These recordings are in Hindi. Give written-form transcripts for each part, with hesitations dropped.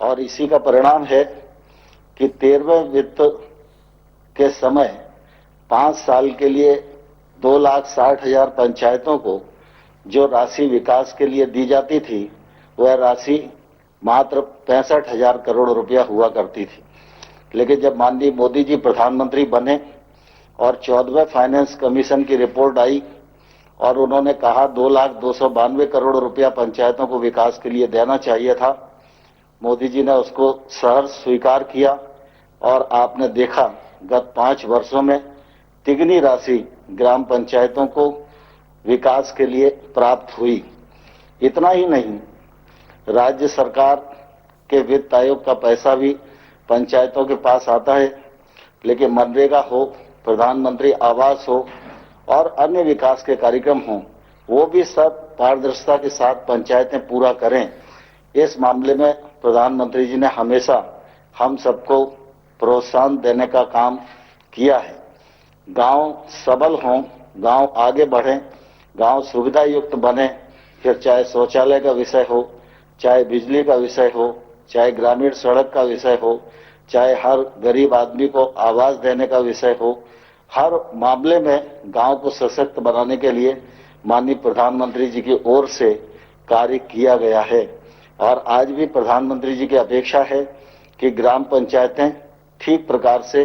और इसी का परिणाम है कि 13वें वित्त के समय 5 साल के लिए 2,60,000 पंचायतों को जो राशि विकास के लिए दी जाती थी, वह राशि मात्र 65,000 करोड़ रुपया हुआ करती थी। लेकिन जब माननीय मोदी जी प्रधानमंत्री बने और 14वें फाइनेंस कमीशन की रिपोर्ट आई और उन्होंने कहा 2,02,92 करोड़ रुपया पंचायतों को विकास के लिए देना चाहिए था, मोदी जी ने उसको सहर्ष स्वीकार किया और आपने देखा गत 5 वर्षों में तिगनी राशि ग्राम पंचायतों को विकास के लिए प्राप्त हुई। इतना ही नहीं, राज्य सरकार के वित्त आयोग का पैसा भी पंचायतों के पास आता है, लेकिन मनरेगा हो, प्रधानमंत्री आवास हो और अन्य विकास के कार्यक्रम हों, वो भी सब पारदर्शिता के साथ पंचायतें पूरा करें। इस मामले में प्रधानमंत्री जी ने हमेशा हम सबको प्रोत्साहन देने का काम किया है। गांव सबल हों, गांव आगे बढ़ें, गांव सुविधा युक्त बने, फिर चाहे शौचालय का विषय हो, चाहे बिजली का विषय हो, चाहे ग्रामीण सड़क का विषय हो, चाहे हर गरीब आदमी को आवास देने का विषय हो, हर मामले में गांव को सशक्त बनाने के लिए माननीय प्रधानमंत्री जी की ओर से कार्य किया गया है। और आज भी प्रधानमंत्री जी की अपेक्षा है कि ग्राम पंचायतें ठीक प्रकार से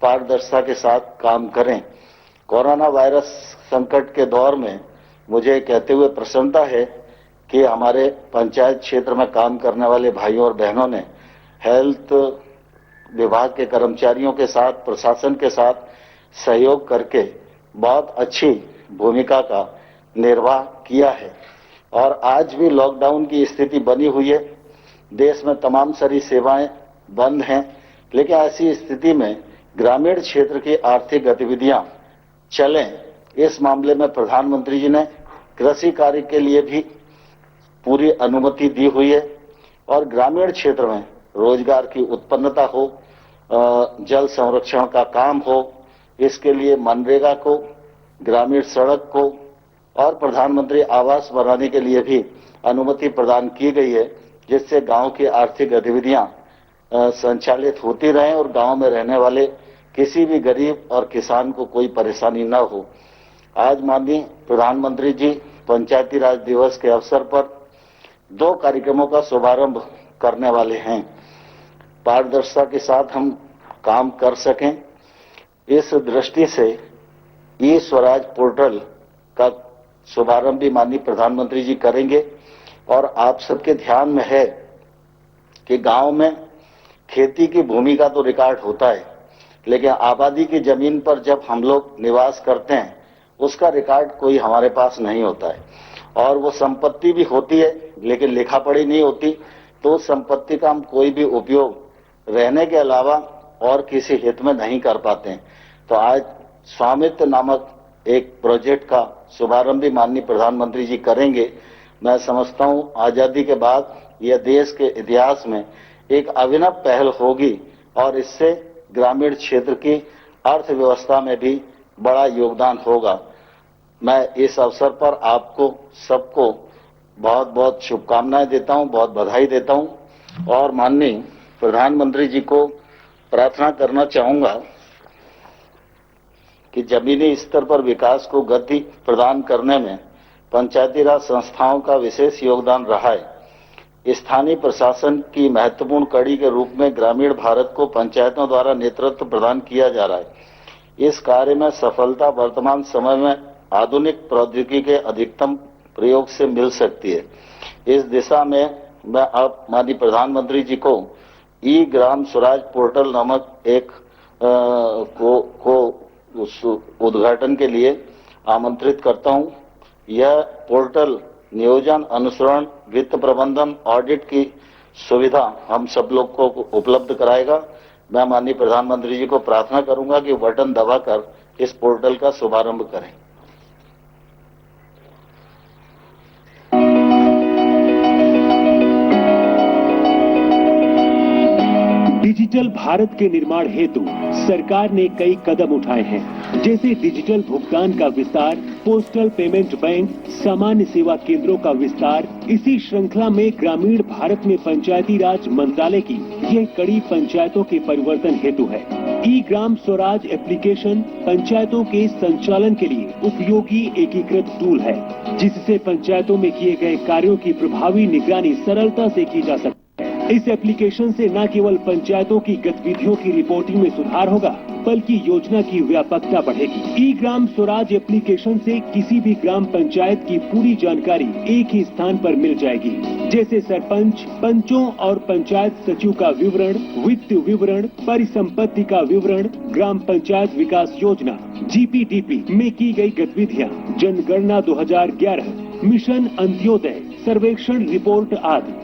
पारदर्शिता के साथ काम करें। कोरोना वायरस संकट के दौर में मुझे कहते हुए प्रसन्नता है कि हमारे पंचायत क्षेत्र में काम करने वाले भाइयों और बहनों ने हेल्थ विभाग के कर्मचारियों के साथ, प्रशासन के साथ सहयोग करके बहुत अच्छी भूमिका का निर्वाह किया है। और आज भी लॉकडाउन की स्थिति बनी हुई है, देश में तमाम सारी सेवाएं बंद हैं, लेकिन ऐसी स्थिति में ग्रामीण क्षेत्र की आर्थिक गतिविधियां चलें, इस मामले में प्रधानमंत्री जी ने कृषि कार्य के लिए भी पूरी अनुमति दी हुई है और ग्रामीण क्षेत्र में रोजगार की उत्पन्नता हो, जल संरक्षण का काम हो, इसके लिए मनरेगा को, ग्रामीण सड़क को और प्रधानमंत्री आवास बनाने के लिए भी अनुमति प्रदान की गई है, जिससे गांव की आर्थिक गतिविधियां संचालित होती रहें और गांव में रहने वाले किसी भी गरीब और किसान को कोई परेशानी न हो। आज माननीय प्रधानमंत्री जी पंचायती राज दिवस के अवसर पर 2 कार्यक्रमों का शुभारंभ करने वाले हैं। पारदर्शिता के साथ हम काम कर सकें, इस दृष्टि से ई स्वराज पोर्टल का शुभारंभ भी माननीय प्रधानमंत्री जी करेंगे। और आप सबके ध्यान में है कि गांव में खेती की भूमि का तो रिकॉर्ड होता है, लेकिन आबादी की जमीन पर जब हम लोग निवास करते हैं उसका रिकॉर्ड कोई हमारे पास नहीं होता है। और वो संपत्ति भी होती है लेकिन लिखा पढ़ी नहीं होती, तो संपत्ति का हम कोई भी उपयोग रहने के अलावा और किसी हित में नहीं कर पाते हैं। तो आज स्वामित्व नामक एक प्रोजेक्ट का शुभारंभ भी माननीय प्रधानमंत्री जी करेंगे। मैं समझता हूं आजादी के बाद यह देश के इतिहास में एक अभिनव पहल होगी और इससे ग्रामीण क्षेत्र की अर्थव्यवस्था में भी बड़ा योगदान होगा। मैं इस अवसर पर आपको सबको बहुत बहुत शुभकामनाएं देता हूं, बहुत बधाई देता हूं और माननीय प्रधानमंत्री जी को प्रार्थना करना चाहूंगा कि जमीनी स्तर पर विकास को गति प्रदान करने में पंचायती राज संस्थाओं का विशेष योगदान रहा है। स्थानीय प्रशासन की महत्वपूर्ण कड़ी के रूप में ग्रामीण भारत को पंचायतों द्वारा नेतृत्व प्रदान किया जा रहा है। इस कार्य में सफलता वर्तमान समय में आधुनिक प्रौद्योगिकी के अधिकतम प्रयोग से मिल सकती है। इस दिशा में मैं अब माननीय प्रधानमंत्री जी को ई ग्राम स्वराज पोर्टल नामक एक उद्घाटन के लिए आमंत्रित करता हूं। यह पोर्टल नियोजन, अनुसरण, वित्त प्रबंधन, ऑडिट की सुविधा हम सब लोग को उपलब्ध कराएगा। मैं माननीय प्रधानमंत्री जी को प्रार्थना करूंगा कि बटन दबाकर इस पोर्टल का शुभारंभ करें। डिजिटल भारत के निर्माण हेतु सरकार ने कई कदम उठाए हैं, जैसे डिजिटल भुगतान का विस्तार, पोस्टल पेमेंट बैंक, सामान्य सेवा केंद्रों का विस्तार, इसी श्रृंखला में ग्रामीण भारत में पंचायती राज मंत्रालय की यह कड़ी पंचायतों के परिवर्तन हेतु है। ई ग्राम स्वराज एप्लीकेशन पंचायतों के संचालन के लिए उपयोगी एकीकृत टूल है, जिससे पंचायतों में किए गए कार्यों की प्रभावी निगरानी सरलता से की जा सकती है। इस एप्लीकेशन से न केवल पंचायतों की गतिविधियों की रिपोर्टिंग में सुधार होगा, बल्कि योजना की व्यापकता बढ़ेगी। ई ग्राम स्वराज एप्लीकेशन से किसी भी ग्राम पंचायत की पूरी जानकारी एक ही स्थान पर मिल जाएगी, जैसे सरपंच, पंचों और पंचायत सचिव का विवरण, वित्त विवरण, परिसंपत्ति का विवरण, ग्राम पंचायत विकास योजना GPDP में की गई गतिविधियाँ, जनगणना 2011, मिशन अंत्योदय, सर्वेक्षण रिपोर्ट आदि।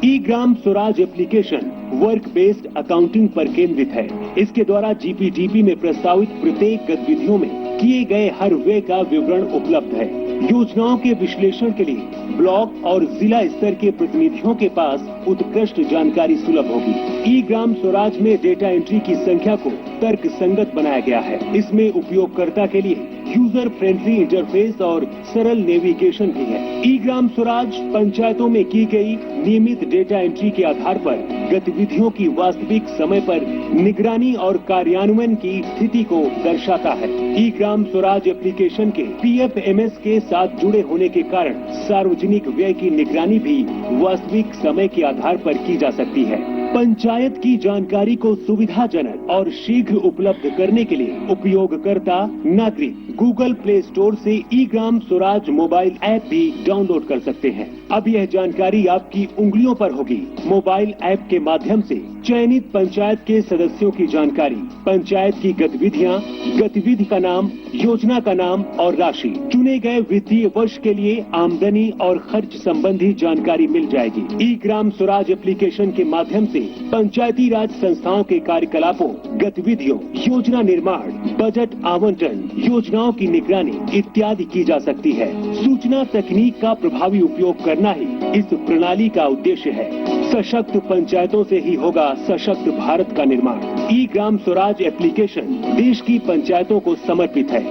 E Gram Swaraj application work based accounting पर केंद्रित है। इसके द्वारा GPDP में प्रस्तावित प्रत्येक गतिविधियों में किए गए हर व्यय का विवरण उपलब्ध है। योजनाओं के विश्लेषण के लिए ब्लॉक और जिला स्तर के प्रतिनिधियों के पास उत्कृष्ट जानकारी सुलभ होगी। ई ग्राम स्वराज में डेटा एंट्री की संख्या को तर्क संगत बनाया गया है। इसमें उपयोगकर्ता के लिए यूजर फ्रेंडली इंटरफेस और सरल नेविगेशन भी है। ई ग्राम स्वराज पंचायतों में की गई नियमित डेटा एंट्री के आधार पर गतिविधियों की वास्तविक समय पर निगरानी और कार्यान्वयन की स्थिति को दर्शाता है। ई ग्राम स्वराज एप्लीकेशन के PFMS के साथ जुड़े होने के कारण सार्वजनिक व्यय की निगरानी भी वास्तविक समय के आधार पर की जा सकती है। पंचायत की जानकारी को सुविधाजनक और शीघ्र उपलब्ध करने के लिए उपयोगकर्ता नागरिक गूगल प्ले स्टोर से ई ग्राम स्वराज मोबाइल ऐप भी डाउनलोड कर सकते हैं। अब यह जानकारी आपकी उंगलियों पर होगी। मोबाइल ऐप के माध्यम से चयनित पंचायत के सदस्यों की जानकारी, पंचायत की गतिविधियां, गतिविधि का नाम, योजना का नाम और राशि, चुने गए वित्तीय वर्ष के लिए आमदनी और खर्च संबंधी जानकारी मिल जाएगी। ई ग्राम स्वराज एप्लीकेशन के माध्यम से पंचायती राज संस्थाओं के कार्यकलापों, गतिविधियों, योजना निर्माण, बजट आवंटन, योजनाओं की निगरानी इत्यादि की जा सकती है। सूचना तकनीक का प्रभावी उपयोग करना ही इस प्रणाली का उद्देश्य है। सशक्त पंचायतों से ही होगा सशक्त भारत का निर्माण। ई ग्राम स्वराज एप्लीकेशन देश की पंचायतों को समर्पित है।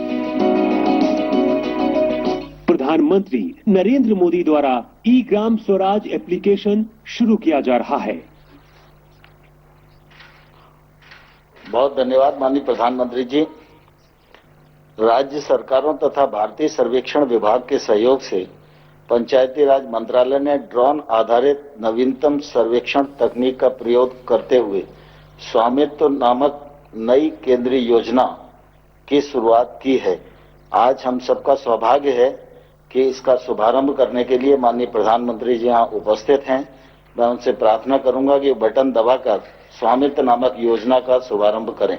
प्रधानमंत्री नरेंद्र मोदी द्वारा ई ग्राम स्वराज एप्लीकेशन शुरू किया जा रहा है। बहुत धन्यवाद माननीय प्रधानमंत्री जी। राज्य सरकारों तथा भारतीय सर्वेक्षण विभाग के सहयोग से पंचायती राज मंत्रालय ने ड्रोन आधारित नवीनतम सर्वेक्षण तकनीक का प्रयोग करते हुए स्वामित्व नामक नई केंद्रीय योजना की शुरुआत की है। आज हम सबका सौभाग्य है कि इसका शुभारंभ करने के लिए माननीय प्रधानमंत्री जी यहाँ उपस्थित हैं। मैं उनसे प्रार्थना करूंगा कि बटन दबाकर स्वामित्व नामक योजना का शुभारंभ करें।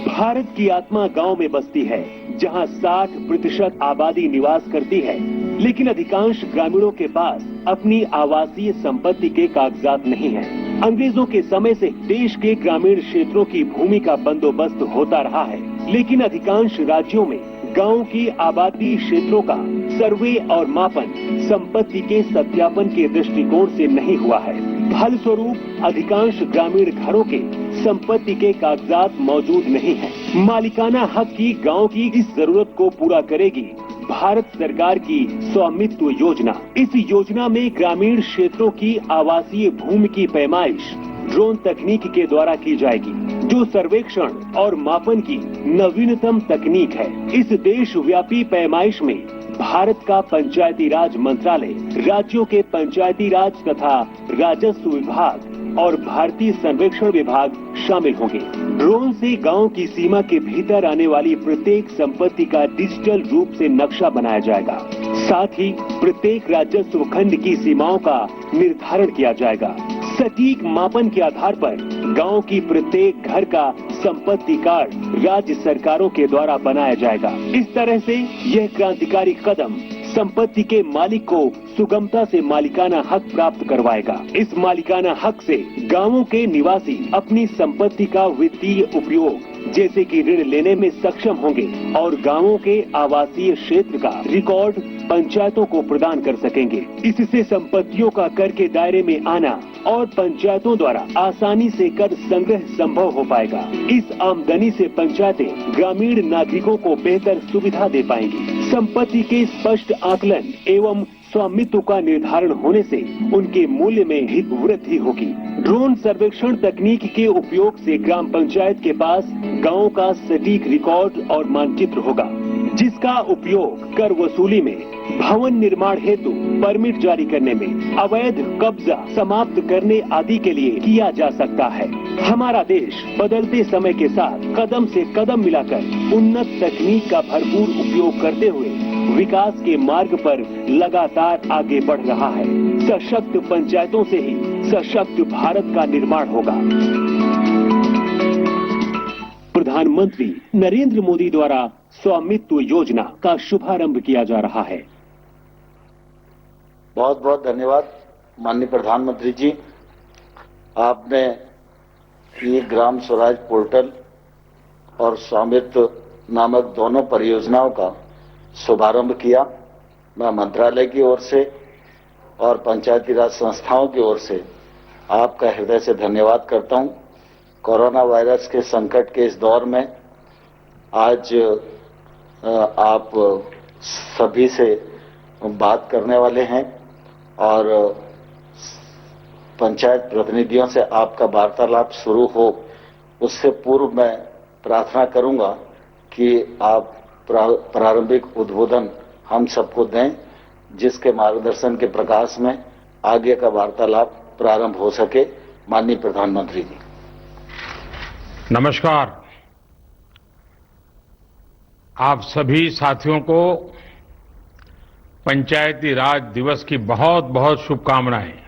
भारत की आत्मा गांव में बसती है, जहां 60% आबादी निवास करती है, लेकिन अधिकांश ग्रामीणों के पास अपनी आवासीय संपत्ति के कागजात नहीं है। अंग्रेजों के समय से देश के ग्रामीण क्षेत्रों की भूमि का बंदोबस्त होता रहा है, लेकिन अधिकांश राज्यों में गांव की आबादी क्षेत्रों का सर्वे और मापन संपत्ति के सत्यापन के दृष्टिकोण से नहीं हुआ है। फलस्वरूप अधिकांश ग्रामीण घरों के संपत्ति के कागजात मौजूद नहीं है। मालिकाना हक की गांव की इस जरूरत को पूरा करेगी भारत सरकार की स्वामित्व योजना। इस योजना में ग्रामीण क्षेत्रों की आवासीय भूमि की पैमाइश ड्रोन तकनीक के द्वारा की जाएगी, जो सर्वेक्षण और मापन की नवीनतम तकनीक है। इस देशव्यापी पैमाइश में भारत का पंचायती राज मंत्रालय, राज्यों के पंचायती राज तथा राजस्व विभाग और भारतीय सर्वेक्षण विभाग शामिल होंगे। ड्रोन से गांव की सीमा के भीतर आने वाली प्रत्येक संपत्ति का डिजिटल रूप से नक्शा बनाया जाएगा। साथ ही प्रत्येक राजस्व खंड की सीमाओं का निर्धारण किया जाएगा। सटीक मापन के आधार पर गांव की प्रत्येक घर का संपत्ति कार्ड राज्य सरकारों के द्वारा बनाया जाएगा। इस तरह से यह क्रांतिकारी कदम संपत्ति के मालिक को सुगमता से मालिकाना हक प्राप्त करवाएगा। इस मालिकाना हक से गांवों के निवासी अपनी संपत्ति का वित्तीय उपयोग जैसे कि ऋण लेने में सक्षम होंगे और गांवों के आवासीय क्षेत्र का रिकॉर्ड पंचायतों को प्रदान कर सकेंगे। इससे संपत्तियों का कर के दायरे में आना और पंचायतों द्वारा आसानी से कर संग्रह संभव हो पाएगा। इस आमदनी से पंचायतें ग्रामीण नागरिकों को बेहतर सुविधा दे पाएंगी। संपत्ति के स्पष्ट आकलन एवं स्वामित्व का निर्धारण होने से उनके मूल्य में भी वृद्धि होगी। ड्रोन सर्वेक्षण तकनीक के उपयोग से ग्राम पंचायत के पास गांव का सटीक रिकॉर्ड और मानचित्र होगा, जिसका उपयोग कर वसूली में, भवन निर्माण हेतु परमिट जारी करने में, अवैध कब्जा समाप्त करने आदि के लिए किया जा सकता है। हमारा देश बदलते समय के साथ कदम से कदम मिलाकर उन्नत तकनीक का भरपूर उपयोग करते हुए विकास के मार्ग पर लगातार आगे बढ़ रहा है। सशक्त पंचायतों से ही सशक्त भारत का निर्माण होगा। प्रधानमंत्री नरेंद्र मोदी द्वारा स्वामित्व योजना का शुभारंभ किया जा रहा है। बहुत बहुत धन्यवाद माननीय प्रधानमंत्री जी। आपने ये ग्राम स्वराज पोर्टल और स्वामित्व नामक दोनों परियोजनाओं का शुभारंभ किया। मैं मंत्रालय की ओर से और पंचायती राज संस्थाओं की ओर से आपका हृदय से धन्यवाद करता हूं। कोरोना वायरस के संकट के इस दौर में आज आप सभी से बात करने वाले हैं और पंचायत प्रतिनिधियों से आपका वार्तालाप शुरू हो, उससे पूर्व मैं प्रार्थना करूंगा कि आप प्रारंभिक उद्बोधन हम सबको दें, जिसके मार्गदर्शन के प्रकाश में आगे का वार्तालाप प्रारंभ हो सके। माननीय प्रधानमंत्री जी। नमस्कार। आप सभी साथियों को पंचायती राज दिवस की बहुत बहुत शुभकामनाएं।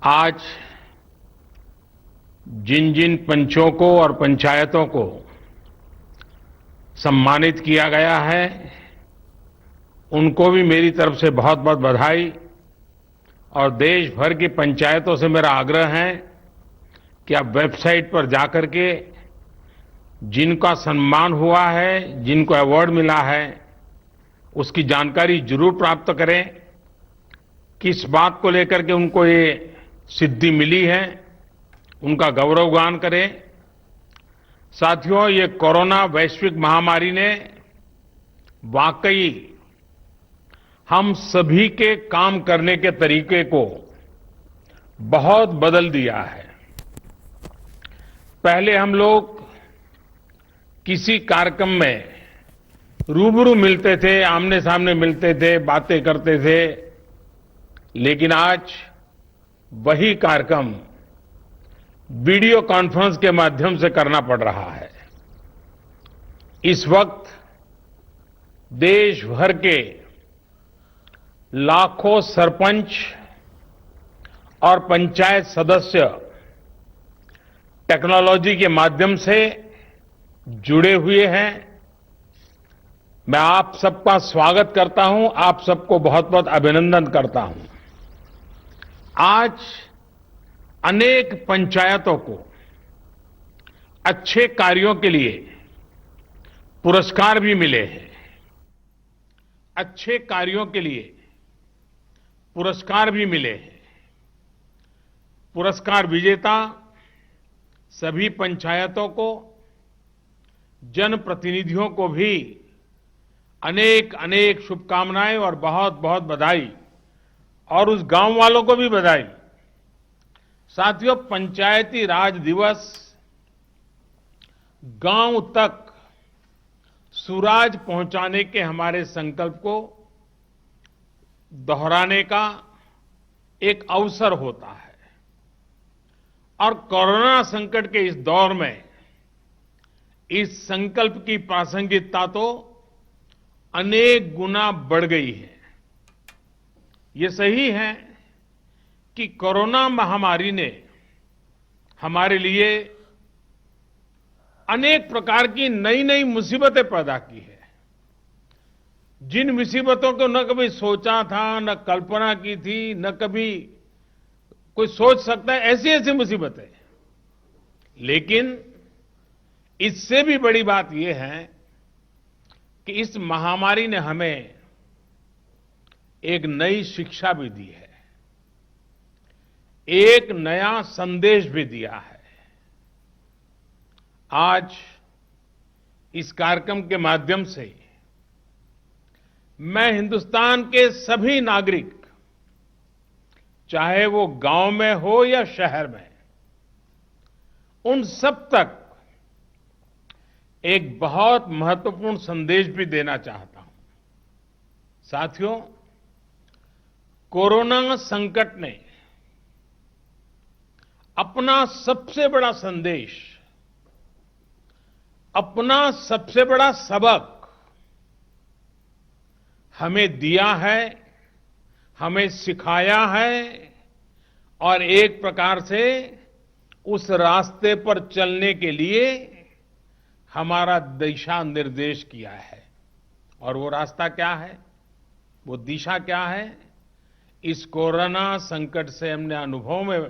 आज जिन जिन पंचों को और पंचायतों को सम्मानित किया गया है, उनको भी मेरी तरफ से बहुत बहुत बधाई। और देश भर की पंचायतों से मेरा आग्रह है कि आप वेबसाइट पर जाकर के जिनका सम्मान हुआ है, जिनको अवार्ड मिला है, उसकी जानकारी जरूर प्राप्त करें। किस बात को लेकर के उनको ये सिद्धि मिली है, उनका गौरवगान करें। साथियों, ये कोरोना वैश्विक महामारी ने वाकई हम सभी के काम करने के तरीके को बहुत बदल दिया है। पहले हम लोग किसी कार्यक्रम में रूबरू मिलते थे, आमने सामने मिलते थे, बातें करते थे, लेकिन आज वही कार्यक्रम वीडियो कॉन्फ्रेंस के माध्यम से करना पड़ रहा है। इस वक्त देश भर के लाखों सरपंच और पंचायत सदस्य टेक्नोलॉजी के माध्यम से जुड़े हुए हैं। मैं आप सबका स्वागत करता हूं, आप सबको बहुत बहुत अभिनंदन करता हूं। आज अनेक पंचायतों को अच्छे कार्यों के लिए पुरस्कार भी मिले हैं। अच्छे कार्यों के लिए पुरस्कार भी मिले हैं। पुरस्कार विजेता सभी पंचायतों को, जनप्रतिनिधियों को भी अनेक अनेक शुभकामनाएं और बहुत बहुत बधाई, और उस गांव वालों को भी बधाई। साथियों, पंचायती राज दिवस गांव तक सुराज पहुंचाने के हमारे संकल्प को दोहराने का एक अवसर होता है। और कोरोना संकट के इस दौर में इस संकल्प की प्रासंगिकता तो अनेक गुना बढ़ गई है। ये सही है कि कोरोना महामारी ने हमारे लिए अनेक प्रकार की नई नई मुसीबतें पैदा की है। जिन मुसीबतों को न कभी सोचा था, न कल्पना की थी, न कभी कोई सोच सकता है, ऐसी ऐसी मुसीबतें। लेकिन इससे भी बड़ी बात यह है कि इस महामारी ने हमें एक नई शिक्षा भी दी है, एक नया संदेश भी दिया है। आज इस कार्यक्रम के माध्यम से मैं हिंदुस्तान के सभी नागरिक, चाहे वो गांव में हो या शहर में, उन सब तक एक बहुत महत्वपूर्ण संदेश भी देना चाहता हूं। साथियों, कोरोना संकट ने अपना सबसे बड़ा संदेश, अपना सबसे बड़ा सबक हमें दिया है, हमें सिखाया है और एक प्रकार से उस रास्ते पर चलने के लिए हमारा दिशा निर्देश किया है। और वो रास्ता क्या है, वो दिशा क्या है? इस कोरोना संकट से हमने अनुभव में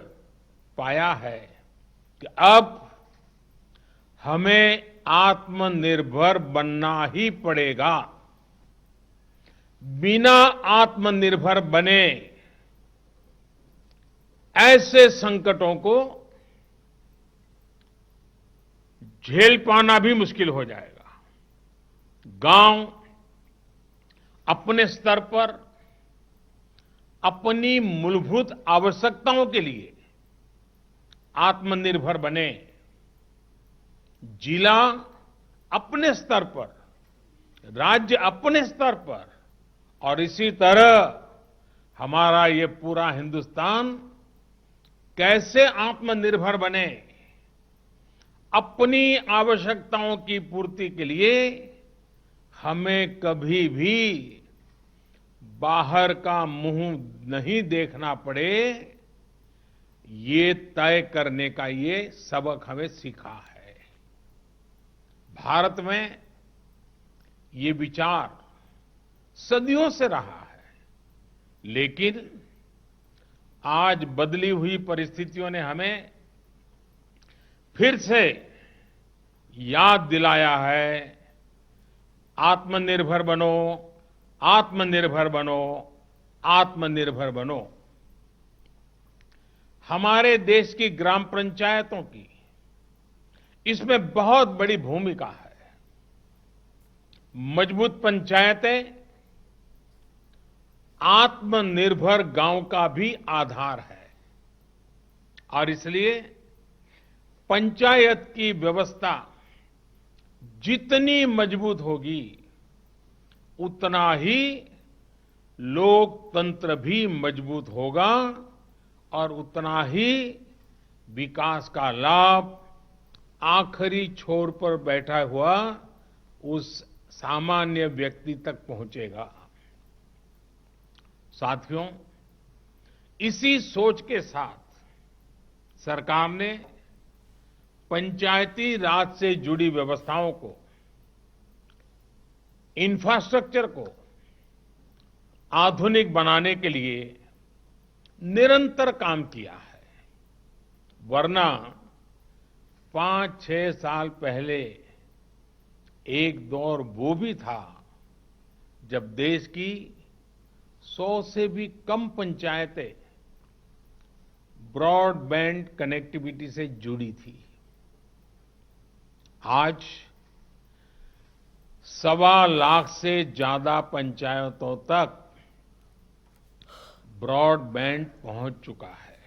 पाया है कि अब हमें आत्मनिर्भर बनना ही पड़ेगा। बिना आत्मनिर्भर बने ऐसे संकटों को झेल पाना भी मुश्किल हो जाएगा। गांव अपने स्तर पर अपनी मूलभूत आवश्यकताओं के लिए आत्मनिर्भर बने, जिला अपने स्तर पर, राज्य अपने स्तर पर, और इसी तरह हमारा ये पूरा हिंदुस्तान कैसे आत्मनिर्भर बने, अपनी आवश्यकताओं की पूर्ति के लिए हमें कभी भी बाहर का मुंह नहीं देखना पड़े, ये तय करने का ये सबक हमें सीखा है। भारत में ये विचार सदियों से रहा है, लेकिन आज बदली हुई परिस्थितियों ने हमें फिर से याद दिलाया है, आत्मनिर्भर बनो, आत्मनिर्भर बनो, आत्मनिर्भर बनो। हमारे देश की ग्राम पंचायतों की इसमें बहुत बड़ी भूमिका है। मजबूत पंचायतें आत्मनिर्भर गांव का भी आधार है और इसलिए पंचायत की व्यवस्था जितनी मजबूत होगी, उतना ही लोकतंत्र भी मजबूत होगा और उतना ही विकास का लाभ आखिरी छोर पर बैठा हुआ उस सामान्य व्यक्ति तक पहुंचेगा। साथियों, इसी सोच के साथ सरकार ने पंचायती राज से जुड़ी व्यवस्थाओं को, इंफ्रास्ट्रक्चर को आधुनिक बनाने के लिए निरंतर काम किया है। वरना 5-6 साल पहले एक दौर वो भी था जब देश की 100 से भी कम पंचायतें ब्रॉडबैंड कनेक्टिविटी से जुड़ी थी। आज 1.25 लाख से ज्यादा पंचायतों तक ब्रॉडबैंड पहुंच चुका है।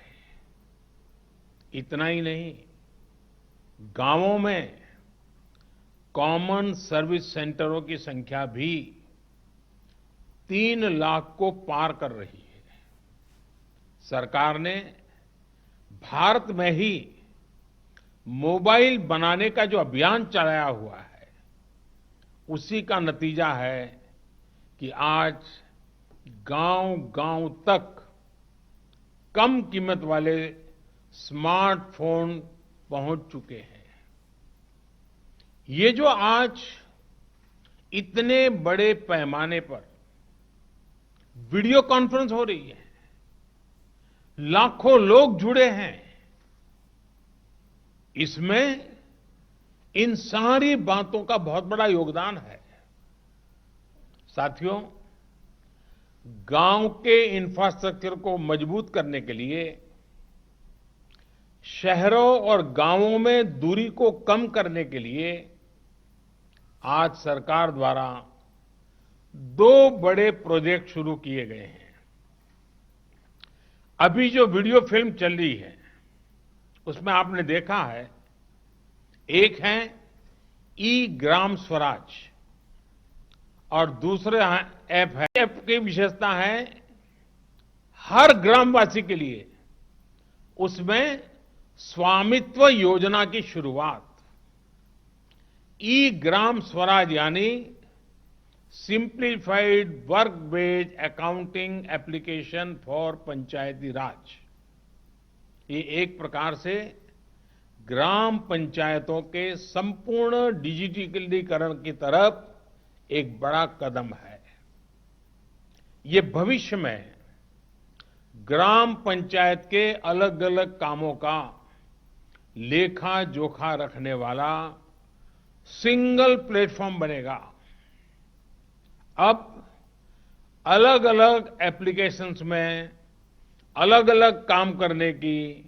इतना ही नहीं, गांवों में कॉमन सर्विस सेंटरों की संख्या भी 3 लाख को पार कर रही है। सरकार ने भारत में ही मोबाइल बनाने का जो अभियान चलाया हुआ है, उसी का नतीजा है कि आज गांव-गांव तक कम कीमत वाले स्मार्टफोन पहुंच चुके हैं। ये जो आज इतने बड़े पैमाने पर वीडियो कॉन्फ्रेंस हो रही है, लाखों लोग जुड़े हैं, इसमें इन सारी बातों का बहुत बड़ा योगदान है। साथियों, गांव के इंफ्रास्ट्रक्चर को मजबूत करने के लिए शहरों और गांवों में दूरी को कम करने के लिए आज सरकार द्वारा 2 बड़े प्रोजेक्ट शुरू किए गए हैं। अभी जो वीडियो फिल्म चल रही है उसमें आपने देखा है, एक है ई ग्राम स्वराज और दूसरा ऐप है। ऐप की विशेषता है हर ग्रामवासी के लिए उसमें स्वामित्व योजना की शुरुआत। ई ग्राम स्वराज यानी simplified work based accounting application for Panchayati Raj. ये एक प्रकार से ग्राम पंचायतों के संपूर्ण डिजिटलीकरण की तरफ एक बड़ा कदम है। ये भविष्य में ग्राम पंचायत के अलग अलग कामों का लेखा जोखा रखने वाला सिंगल प्लेटफॉर्म बनेगा। अब अलग अलग एप्लीकेशंस में अलग अलग काम करने की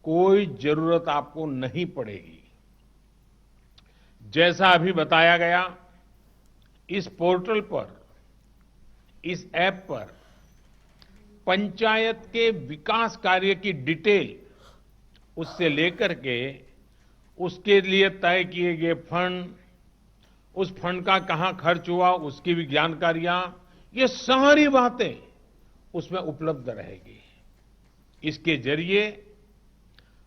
कोई जरूरत आपको नहीं पड़ेगी। जैसा अभी बताया गया, इस पोर्टल पर, इस ऐप पर पंचायत के विकास कार्य की डिटेल, उससे लेकर के उसके लिए तय किए गए फंड, उस फंड का कहां खर्च हुआ उसकी भी जानकारियां, ये सारी बातें उसमें उपलब्ध रहेगी। इसके जरिए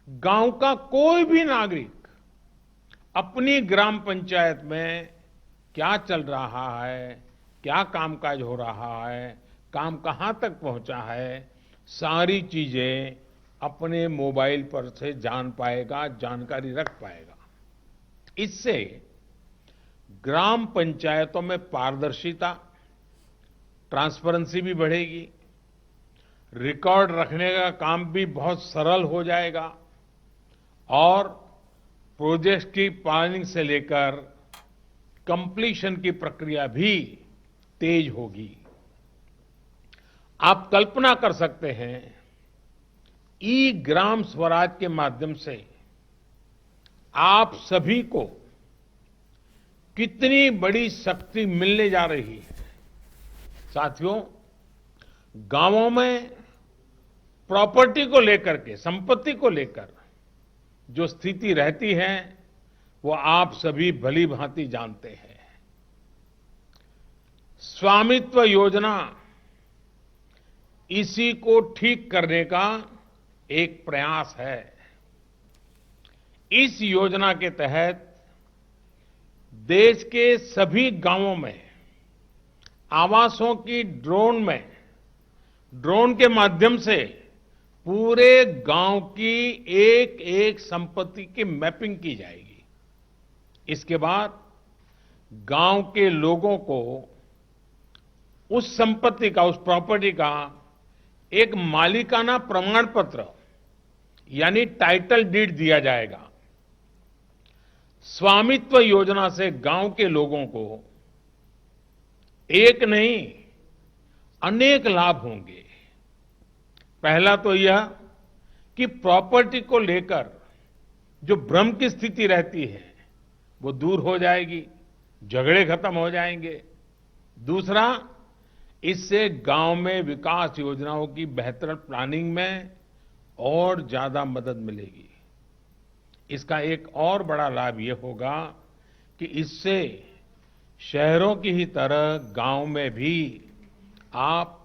गांव का कोई भी नागरिक अपनी ग्राम पंचायत में क्या चल रहा है, क्या कामकाज हो रहा है, काम कहां तक पहुंचा है, सारी चीजें अपने मोबाइल पर से जान पाएगा, जानकारी रख पाएगा। इससे ग्राम पंचायतों में पारदर्शिता, ट्रांसपेरेंसी भी बढ़ेगी, रिकॉर्ड रखने का काम भी बहुत सरल हो जाएगा और प्रोजेक्ट की प्लानिंग से लेकर कंप्लीशन की प्रक्रिया भी तेज होगी। आप कल्पना कर सकते हैं, ई ग्राम स्वराज के माध्यम से आप सभी को कितनी बड़ी शक्ति मिलने जा रही है। साथियों, गांवों में प्रॉपर्टी को लेकर के, संपत्ति को लेकर जो स्थिति रहती है वो आप सभी भली भांति जानते हैं। स्वामित्व योजना इसी को ठीक करने का एक प्रयास है। इस योजना के तहत देश के सभी गांवों में आवासों की ड्रोन के माध्यम से पूरे गांव की एक एक संपत्ति की मैपिंग की जाएगी। इसके बाद गांव के लोगों को उस संपत्ति का, उस प्रॉपर्टी का एक मालिकाना प्रमाण पत्र यानी टाइटल डीड दिया जाएगा। स्वामित्व योजना से गांव के लोगों को एक नहीं अनेक लाभ होंगे। पहला तो यह कि प्रॉपर्टी को लेकर जो भ्रम की स्थिति रहती है वो दूर हो जाएगी, झगड़े खत्म हो जाएंगे। दूसरा, इससे गांव में विकास योजनाओं की बेहतर प्लानिंग में और ज्यादा मदद मिलेगी। इसका एक और बड़ा लाभ ये होगा कि इससे शहरों की ही तरह गांव में भी आप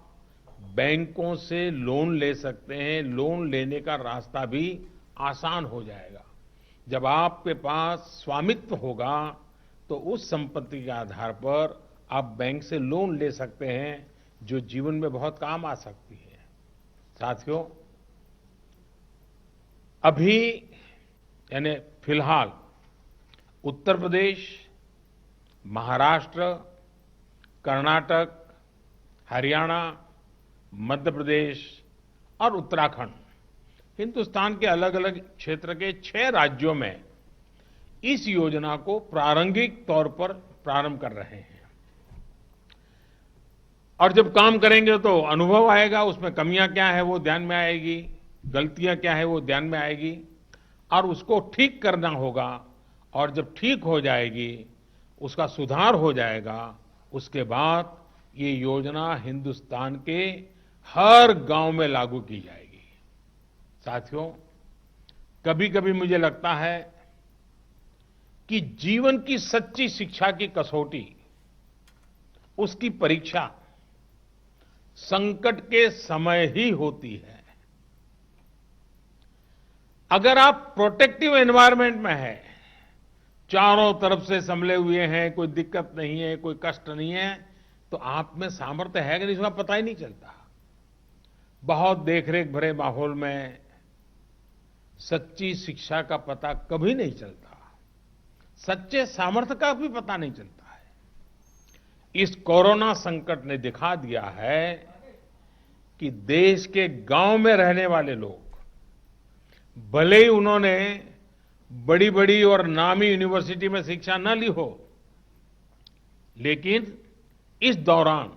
बैंकों से लोन ले सकते हैं। लोन लेने का रास्ता भी आसान हो जाएगा। जब आपके पास स्वामित्व होगा तो उस संपत्ति के आधार पर आप बैंक से लोन ले सकते हैं, जो जीवन में बहुत काम आ सकती है। साथियों, अभी यानी फिलहाल उत्तर प्रदेश, महाराष्ट्र, कर्नाटक, हरियाणा, मध्य प्रदेश और उत्तराखंड हिंदुस्तान के अलग अलग क्षेत्र के 6 राज्यों में इस योजना को प्रारंभिक तौर पर प्रारंभ कर रहे हैं। और जब काम करेंगे तो अनुभव आएगा, उसमें कमियां क्या है वो ध्यान में आएगी, गलतियां क्या है वो ध्यान में आएगी और उसको ठीक करना होगा। और जब ठीक हो जाएगी, उसका सुधार हो जाएगा, उसके बाद ये योजना हिंदुस्तान के हर गांव में लागू की जाएगी। साथियों, कभी कभी मुझे लगता है कि जीवन की सच्ची शिक्षा की कसौटी, उसकी परीक्षा संकट के समय ही होती है। अगर आप प्रोटेक्टिव एनवायरनमेंट में हैं, चारों तरफ से संभले हुए हैं, कोई दिक्कत नहीं है, कोई कष्ट नहीं है, तो आप में सामर्थ्य है कि नहीं इसका पता ही नहीं चलता। बहुत देखरेख भरे माहौल में सच्ची शिक्षा का पता कभी नहीं चलता, सच्चे सामर्थ्य का भी पता नहीं चलता है। इस कोरोना संकट ने दिखा दिया है कि देश के गांव में रहने वाले लोग, भले ही उन्होंने बड़ी बड़ी और नामी यूनिवर्सिटी में शिक्षा न ली हो, लेकिन इस दौरान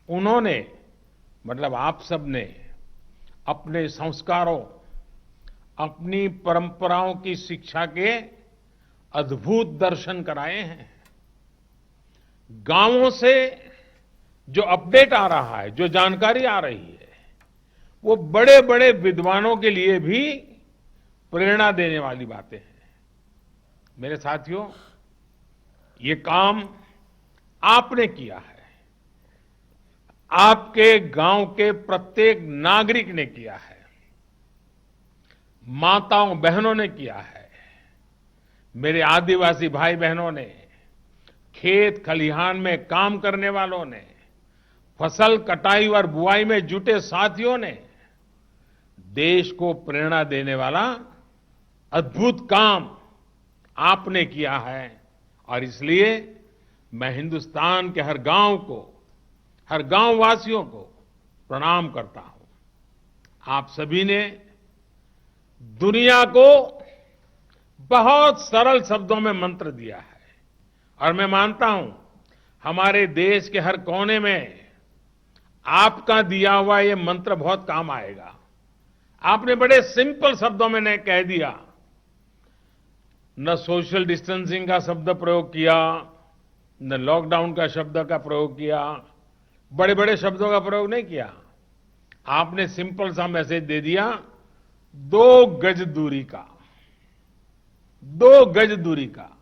उन्होंने, मतलब आप सबने, अपने संस्कारों, अपनी परंपराओं की शिक्षा के अद्भुत दर्शन कराए हैं। गांवों से जो अपडेट आ रहा है, जो जानकारी आ रही है, वो बड़े बड़े विद्वानों के लिए भी प्रेरणा देने वाली बातें हैं। मेरे साथियों, ये काम आपने किया है, आपके गांव के प्रत्येक नागरिक ने किया है, माताओं बहनों ने किया है, मेरे आदिवासी भाई बहनों ने, खेत खलिहान में काम करने वालों ने, फसल कटाई और बुआई में जुटे साथियों ने देश को प्रेरणा देने वाला अद्भुत काम आपने किया है। और इसलिए मैं हिंदुस्तान के हर गांव को, हर गांव वासियों को प्रणाम करता हूं। आप सभी ने दुनिया को बहुत सरल शब्दों में मंत्र दिया है और मैं मानता हूं हमारे देश के हर कोने में आपका दिया हुआ ये मंत्र बहुत काम आएगा। आपने बड़े सिंपल शब्दों में ने कह दिया, न सोशल डिस्टेंसिंग का शब्द प्रयोग किया, न लॉकडाउन का शब्द का प्रयोग किया, बड़े बड़े शब्दों का प्रयोग नहीं किया। आपने सिंपल सा मैसेज दे दिया, 2 गज दूरी का, 2 गज दूरी का,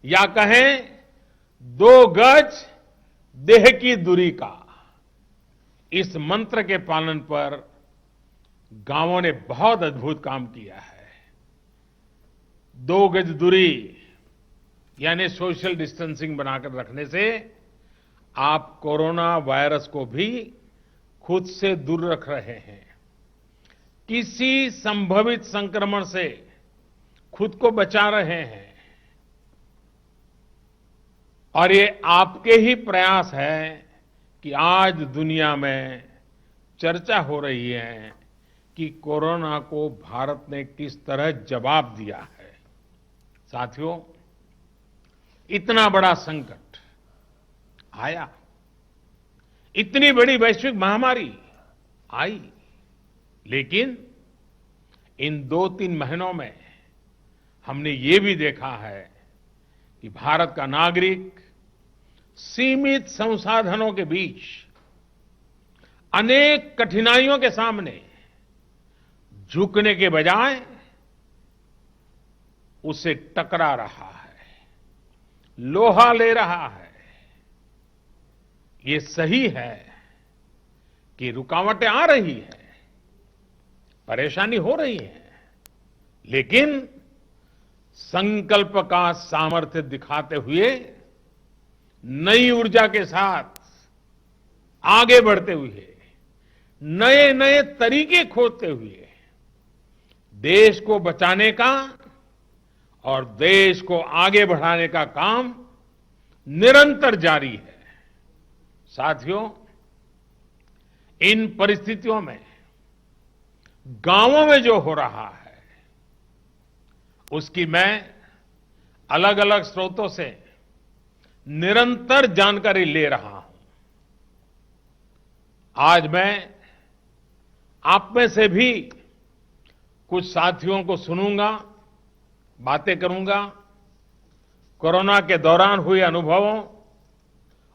या कहें 2 गज देह की दूरी का। इस मंत्र के पालन पर गांवों ने बहुत अद्भुत काम किया है। 2 गज दूरी यानी सोशल डिस्टेंसिंग बनाकर रखने से आप कोरोना वायरस को भी खुद से दूर रख रहे हैं, किसी संभावित संक्रमण से खुद को बचा रहे हैं। और ये आपके ही प्रयास है कि आज दुनिया में चर्चा हो रही है कि कोरोना को भारत ने किस तरह जवाब दिया है। साथियों, इतना बड़ा संकट आया, इतनी बड़ी वैश्विक महामारी आई, लेकिन इन 2-3 महीनों में हमने ये भी देखा है कि भारत का नागरिक सीमित संसाधनों के बीच अनेक कठिनाइयों के सामने झुकने के बजाय उसे टकरा रहा है, लोहा ले रहा है। ये सही है कि रुकावटें आ रही है, परेशानी हो रही है, लेकिन संकल्प का सामर्थ्य दिखाते हुए, नई ऊर्जा के साथ आगे बढ़ते हुए, नए नए तरीके खोजते हुए देश को बचाने का और देश को आगे बढ़ाने का काम निरंतर जारी है। साथियों, इन परिस्थितियों में गांवों में जो हो रहा है उसकी मैं अलग अलग स्रोतों से निरंतर जानकारी ले रहा हूं। आज मैं आप में से भी कुछ साथियों को सुनूंगा, बातें करूंगा, कोरोना के दौरान हुए अनुभवों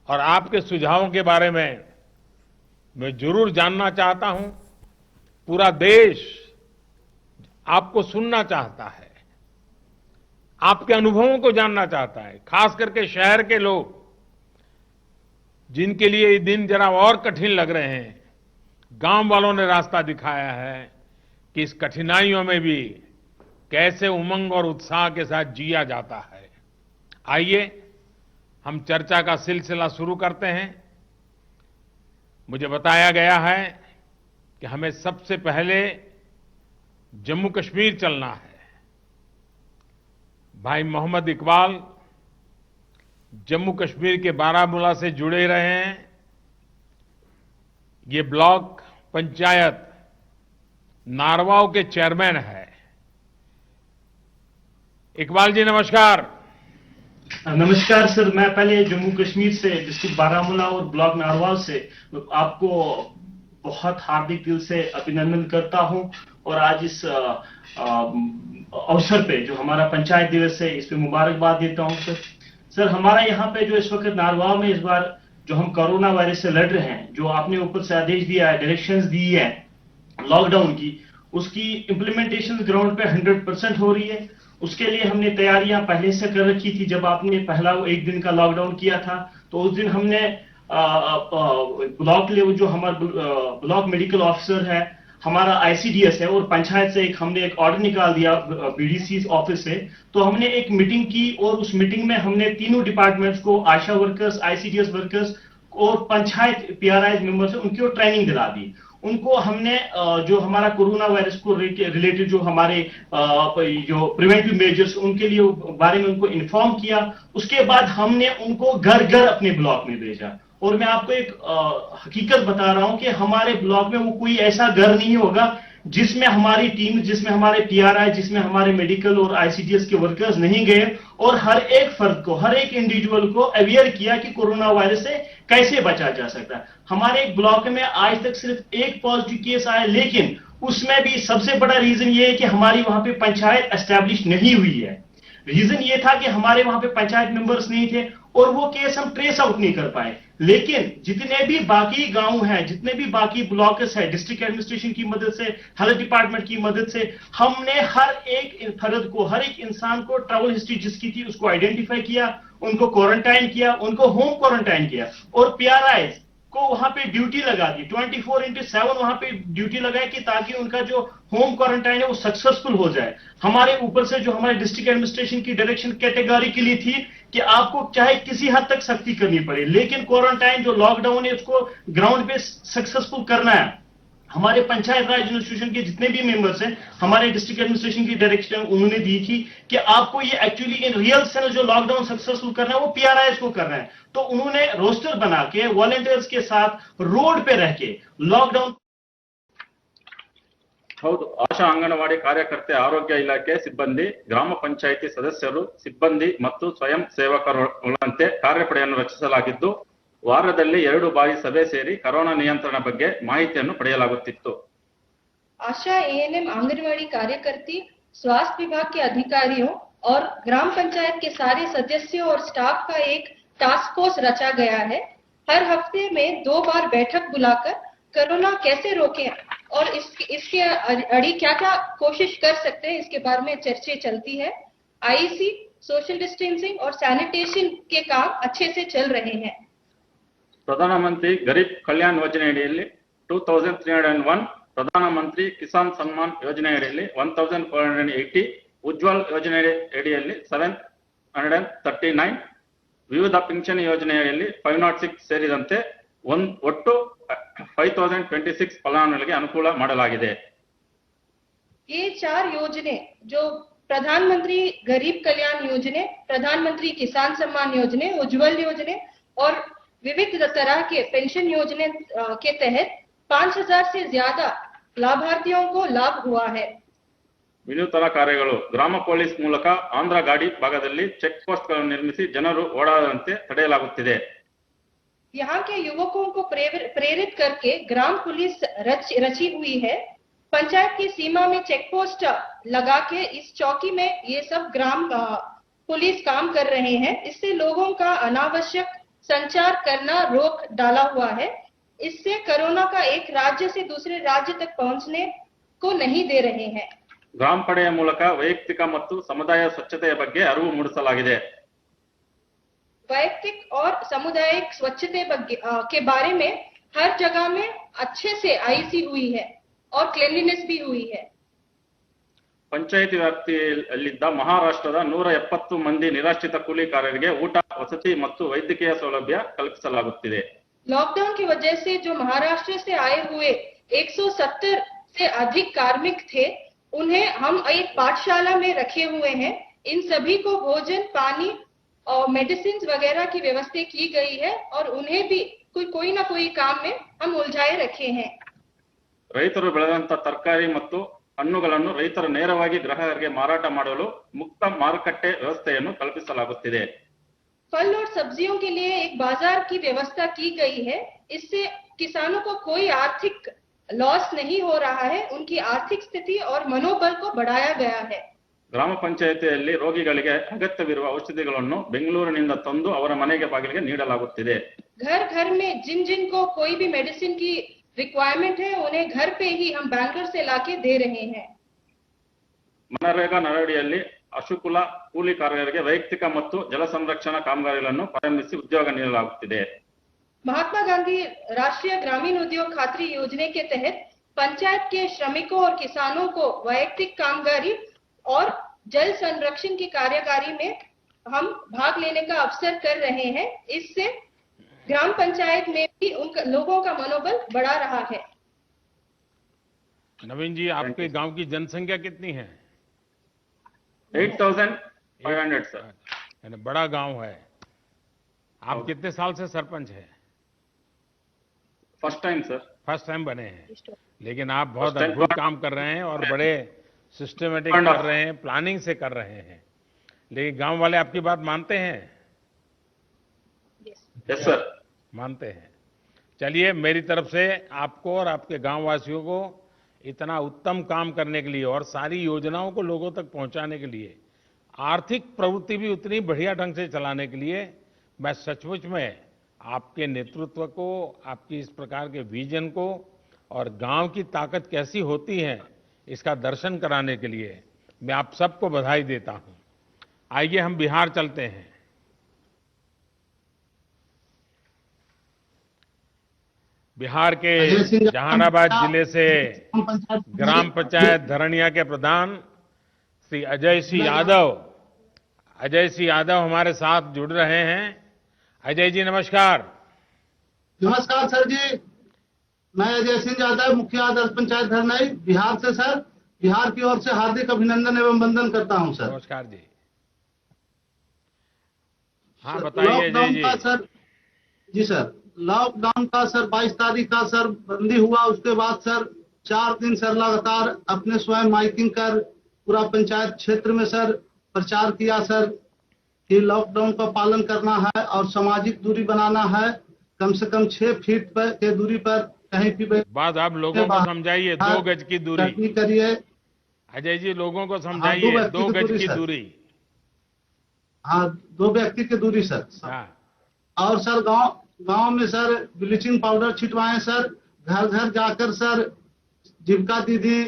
और आपके सुझावों के बारे में मैं जरूर जानना चाहता हूं। पूरा देश आपको सुनना चाहता है, आपके अनुभवों को जानना चाहता है, खास करके शहर के लोग जिनके लिए ये दिन जरा और कठिन लग रहे हैं। गांव वालों ने रास्ता दिखाया है कि इस कठिनाइयों में भी कैसे उमंग और उत्साह के साथ जिया जाता है। आइए हम चर्चा का सिलसिला शुरू करते हैं। मुझे बताया गया है कि हमें सबसे पहले जम्मू कश्मीर चलना है। भाई मोहम्मद इकबाल जम्मू कश्मीर के बारामूला से जुड़े रहे हैं। ये ब्लॉक पंचायत नारवाव के चेयरमैन है। इकबाल जी नमस्कार। नमस्कार सर, मैं पहले जम्मू कश्मीर से डिस्ट्रिक्ट बारामूला और ब्लॉक नारवाल से आपको बहुत हार्दिक दिल से अभिनंदन करता हूं और आज इस अवसर पे जो हमारा पंचायत दिवस है इस पे मुबारकबाद देता हूं सर। हमारा यहाँ पे जो इस वक्त नारवाल में इस बार जो हम कोरोना वायरस से लड़ रहे हैं, जो आपने ऊपर से आदेश दिया है, डायरेक्शंस दी है लॉकडाउन की, उसकी इम्प्लीमेंटेशन ग्राउंड पे 100% हो रही है। उसके लिए हमने तैयारियां पहले से कर रखी थी। जब आपने पहला एक दिन का लॉकडाउन किया था तो उस दिन हमने ब्लॉक लेवल जो हमारा ब्लॉक मेडिकल ऑफिसर है, हमारा आईसीडीएस है और पंचायत से हमने एक ऑर्डर निकाल दिया बीडीसी ऑफिस से। तो हमने एक मीटिंग की और उस मीटिंग में हमने तीनों डिपार्टमेंट्स को, आशा वर्कर्स, आईसीडीएस वर्कर्स और पंचायत पीआरआई मेंबर्स है, उनको ट्रेनिंग दिला दी। उनको हमने जो हमारा कोरोना वायरस को रिलेटेड जो हमारे जो प्रिवेंटिव मेजर्स उनके लिए बारे में उनको इन्फॉर्म किया। उसके बाद हमने उनको घर घर अपने ब्लॉक में भेजा। और मैं आपको एक हकीकत बता रहा हूं कि हमारे ब्लॉक में वो कोई ऐसा घर नहीं होगा जिसमें हमारी टीम, जिसमें हमारे पीआरआई, जिसमें हमारे मेडिकल और आईसीडीएस के वर्कर्स नहीं गए और हर एक फर्द को, हर एक इंडिविजुअल को अवेयर किया कि कोरोना वायरस से कैसे बचा जा सकता है। हमारे एक ब्लॉक में आज तक सिर्फ एक पॉजिटिव केस आया, लेकिन उसमें भी सबसे बड़ा रीजन ये है कि हमारी वहां पे पंचायत एस्टैब्लिश नहीं हुई है। रीजन ये था कि हमारे वहां पे पंचायत मेंबर्स नहीं थे और वो केस हम ट्रेस आउट नहीं कर पाए। लेकिन जितने भी बाकी गांव हैं, जितने भी बाकी ब्लॉक्स है, डिस्ट्रिक्ट एडमिनिस्ट्रेशन की मदद से, हेल्थ डिपार्टमेंट की मदद से हमने हर एक फर्द को, हर एक इंसान को ट्रैवल हिस्ट्री जिसकी थी उसको आइडेंटिफाई किया, उनको क्वारंटाइन किया, उनको होम क्वारंटाइन किया और पीआरआई को वहां पे ड्यूटी लगा दी। 24/7 वहां पे ड्यूटी लगाई कि ताकि उनका जो होम क्वारंटाइन है वो सक्सेसफुल हो जाए। हमारे ऊपर से जो हमारे डिस्ट्रिक्ट एडमिनिस्ट्रेशन की डायरेक्शन कैटेगरिकली थी कि आपको चाहे किसी हद तक सख्ती करनी पड़े, लेकिन क्वारंटाइन जो लॉकडाउन है उसको ग्राउंड पे सक्सेसफुल करना है। हमारे पंचायत राज एडमिनिस्ट्रेशन के जितने भी मेंबर्स हैं, हमारे डिस्ट्रिक्ट एडमिनिस्ट्रेशन की डायरेक्शन उन्होंने दी थी कि आपको ये एक्चुअली इन रियल सेंस जो लॉकडाउन सक्सेसफुल करना है वो पीआरआईएस को करना है। तो उन्होंने रोस्टर बना के वॉलंटियर्स के साथ रोड पे रह के लॉकडाउन ಹೌದು, ಆಶಾ ಅಂಗನವಾಡಿ ಕಾರ್ಯಕರ್ತೆ, ಆರೋಗ್ಯ ಇಲಾಖೆ ಸಿಬ್ಬಂದಿ, ಗ್ರಾಮ ಪಂಚಾಯಿತಿ ಸದಸ್ಯರು, ಸಿಬ್ಬಂದಿ ಮತ್ತು ಸ್ವಯಂ ಸೇವಕರುಗಳಂತೆ ಕಾರ್ಯಪಡೆಯನ್ನು ರಚಿಸಲಾಗಿದ್ದು ವಾರದಲ್ಲಿ 2 ಬಾರಿ ಸಭೆ ಸೇರಿ ಕೊರೋನಾ ನಿಯಂತ್ರಣ ಬಗ್ಗೆ ಮಾಹಿತಿಯನ್ನು ಪಡೆಯಲಾಗುತ್ತಿತ್ತು। आशा एएनएम आंगनवाड़ी कार्यकर्ती, स्वास्थ्य विभाग के अधिकारियों और ग्राम पंचायत के सारे सदस्यों और स्टाफ का एक टास्क फोर्स रचा गया है। हर हफ्ते में 2 बार बैठक बुलाकर कोरोना कैसे रोकें और इसके अड़ी क्या क्या कोशिश कर सकते हैं इसके बारे में चर्चा चलती है। आईसी, सोशल डिस्टेंसिंग और सैनिटेशन के काम अच्छे से चल रहे हैं। ಪ್ರಧಾನಮಂತ್ರಿ ಗರೀಬ್ ಕಲ್ಯಾಣ್ ಯೋಜನೆ ಅಡಿಯಲ್ಲಿ 2301, ಪ್ರಧಾನಮಂತ್ರಿ ಕಿಸಾನ್ ಸನ್ಮಾನ್ ಯೋಜನೆ ಅಡಿಯಲ್ಲಿ 1480, ಉಜ್ವಲ್ ಯೋಜನೆ ಅಡಿಯಲ್ಲಿ 739, ವಿವಿಧ ಪಿಂಚಣಿ ಯೋಜನೆ ಅಡಿಯಲ್ಲಿ 506 ಸೇರಿದಂತೆ ಒಟ್ಟು 5026 ಫಲಾನುಭವಿಗಳಿಗೆ ಅನುಕೂಲ ಮಾಡಲಾಗಿದೆ। ये 4 योजने जो प्रधानमंत्री गरीब कल्याण योजने, प्रधानमंत्री किसान सम्मान योजने, उज्जवल योजने और विविध तरह के पेंशन योजने के तहत 5000 से ज्यादा लाभार्थियों को लाभ हुआ है। ವಿನೂತನ ಕಾರ್ಯಗಳು ಗ್ರಾಮ ಪೊಲೀಸ್ ಮೂಲಕ ಆಂಧ್ರ ಗಾಡಿ ಭಾಗದಲ್ಲಿ ಚೆಕ್ ಪೋಸ್ಟ್ಗಳನ್ನು ನಿರ್ಮಿಸಿ ಜನರು ಓಡಾಡದಂತೆ ತಡೆಯಲಾಗುತ್ತಿದೆ. यहाँ के युवकों को प्रेरित करके ग्राम पुलिस रची हुई है। पंचायत की सीमा में चेक पोस्ट लगा के इस चौकी में ये सब ग्राम पुलिस काम कर रहे हैं। इससे लोगों का अनावश्यक संचार करना रोक डाला हुआ है। इससे कोरोना का एक राज्य से दूसरे राज्य तक पहुंचने को नहीं दे रहे हैं। ಗ್ರಾಮ ಪಡೆಯ ಮೂಲಕ ವೈಯಕ್ತಿಕ ಮತ್ತು ಸಮುದಾಯ ಸ್ವಚ್ಛತೆಯ ಬಗ್ಗೆ ಅರಿವು ಮೂಡಿಸಲಾಗಿದೆ. वैयक्तिक और सामुदायिक स्वच्छता के बारे में हर जगह में अच्छे से आईसी हुई है और क्लीनलीनेस भी हुई है। ಪಂಚಾಯಿತಿ ವ್ಯಾಪ್ತಿಯಲ್ಲಿದ್ದ ಮಹಾರಾಷ್ಟ್ರದ 170 ಮಂದಿ ನಿರಾಶ್ರಿತ ಕೂಲಿಕಾರರಿಗೆ ಊಟ, ವಸತಿ ಮತ್ತು ವೈದ್ಯಕೀಯ ಸೌಲಭ್ಯ ಕಲ್ಪಿಸಲಾಗುತ್ತಿದೆ. लॉकडाउन की वजह से जो महाराष्ट्र से आए हुए 170 से अधिक कार्मिक थे, उन्हें हम एक पाठशाला में रखे हुए हैं। इन सभी को भोजन, पानी और मेडिसिन वगैरह की व्यवस्था की गई है और उन्हें भी कोई ना कोई काम में हम उलझाए रखे हैं। ರೈತರು ಬೆಳೆದಂತ ತರಕಾರಿ ಮತ್ತು ಹಣ್ಣುಗಳನ್ನು ರೈತರು ನೇರವಾಗಿ ಗ್ರಾಹಕರಿಗೆ ಮಾರಾಟ ಮಾಡಲು ಮುಕ್ತ ಮಾರುಕಟ್ಟೆ ವ್ಯವಸ್ಥೆಯನ್ನು ಕಲ್ಪಿಸಲಾಗುತ್ತಿದೆ. फल और सब्जियों के लिए एक बाजार की व्यवस्था की गई है। इससे किसानों को कोई आर्थिक लॉस नहीं हो रहा है, उनकी आर्थिक स्थिति और मनोबल को बढ़ाया गया है। ಗ್ರಾಮ ಪಂಚಾಯಿತಿಯಲ್ಲಿ ರೋಗಿಗಳಿಗೆ ಅಗತ್ಯವಿರುವ ಔಷಧಿಗಳನ್ನು ಬೆಂಗಳೂರಿನಿಂದ ತಂದು ಅವರ ಮನೆಗೆ ಬಾಗಿಲಿಗೆ ನೀಡಲಾಗುತ್ತಿದೆ. घर घर में जिन जिन को कोई भी मेडिसिन की रिक्वायरमेंट है, उन्हें घर पे ही हम बैंगलोर से लाके दे रहे हैं। ಮನರೇಗಾ ನರಡಿಯಲ್ಲಿ ಅಶುಕುಲ ಕೂಲಿಕಾರರಿಗೆ ವೈಯಕ್ತಿಕ ಮತ್ತು ಜಲ ಸಂರಕ್ಷಣಾ ಕಾಮಗಾರಿಗಳನ್ನು ಪ್ರಾರಂಭಿಸಿ ಉದ್ಯೋಗ ನೀಡಲಾಗುತ್ತಿದೆ. महात्मा गांधी राष्ट्रीय ग्रामीण उद्योग खातरी योजना के तहत पंचायत के श्रमिकों और किसानों को वैयक्तिक कामगारी और जल संरक्षण की कार्यकारी में हम भाग लेने का अवसर कर रहे हैं। इससे ग्राम पंचायत में भी उन लोगों का मनोबल बढ़ा रहा है। नवीन जी, आपके गांव की जनसंख्या कितनी है? 8500 सर। यानी बड़ा गांव है। आप कितने साल से सरपंच हैं? First time sir. First time बने हैं, लेकिन आप बहुत First time। अद्भुत काम कर रहे हैं और बड़े सिस्टमेटिक कर रहे हैं, प्लानिंग से कर रहे हैं। लेकिन गांव वाले आपकी बात मानते हैं? Yes sir. मानते हैं। चलिए, मेरी तरफ से आपको और आपके गांव वासियों को इतना उत्तम काम करने के लिए और सारी योजनाओं को लोगों तक पहुंचाने के लिए, आर्थिक प्रवृत्ति भी उतनी बढ़िया ढंग से चलाने के लिए मैं सचमुच में आपके नेतृत्व को, आपकी इस प्रकार के विजन को और गांव की ताकत कैसी होती है इसका दर्शन कराने के लिए मैं आप सबको बधाई देता हूं। आइए हम बिहार चलते हैं। बिहार के जहानाबाद जिले से ग्राम पंचायत धरनिया के प्रधान श्री अजय सिंह यादव हमारे साथ जुड़ रहे हैं। अजय जी नमस्कार। नमस्कार सर जी, मैं अजय सिंह यादव, मुखिया आदर्श पंचायत धरनई, बिहार से सर। बिहार की ओर से हार्दिक अभिनंदन एवं वंदन करता हूं सर। नमस्कार जी। हाँ बताइए अजय लॉकडाउन जी। का सर जी सर, लॉकडाउन का सर 22 तारीख का सर बंदी हुआ। उसके बाद सर 4 दिन सर लगातार अपने स्वयं माइकिंग कर पूरा पंचायत क्षेत्र में सर प्रचार किया सर कि लॉकडाउन का पालन करना है और सामाजिक दूरी बनाना है। कम से कम 6 फीट पर के दूरी पर कहीं भी बात आप लोगों को समझाइए, 2 गज की दूरी करिए। अजय जी लोगों को समझाइए, 2 गज की दूरी। हाँ, 2 व्यक्ति की दूरी सर। हाँ। और सर गांव में सर ब्लीचिंग पाउडर छिटवाएं सर। घर घर जाकर सर जीविका दीदी,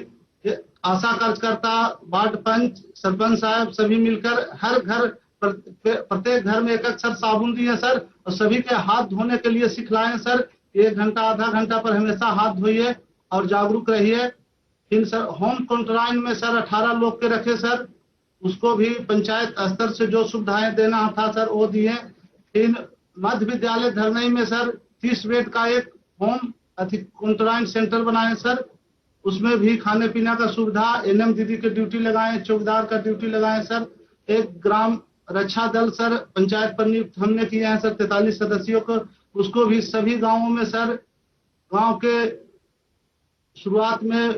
आशा कार्यकर्ता, वार्ड पंच, सरपंच साहब सभी मिलकर हर घर प्रत्येक घर में एक सर साबुन दिए सर और सभी के हाथ धोने के लिए सिखलाएं सर। 1 घंटा आधा घंटा पर हमेशा हाथ धोइए और जागरूक रहिए। फिर सर होम क्वारंटाइन में सर 18 लोग के रखे सर, उसको भी पंचायत स्तर से जो सुविधाएं देना था सर वो दिए। फिर मध्य विद्यालय धरनई में सर 30 बेड का एक होम क्वारंटाइन सेंटर बनाए सर। उसमें भी खाने पीने का सुविधा, एनएम दीदी की ड्यूटी लगाए, चौकीदार का ड्यूटी लगाए सर। एक ग्राम रक्षा दल सर पंचायत पर नियुक्त हमने किए हैं सर 43 सदस्यों को। उसको भी सभी गांवों में सर गांव के शुरुआत में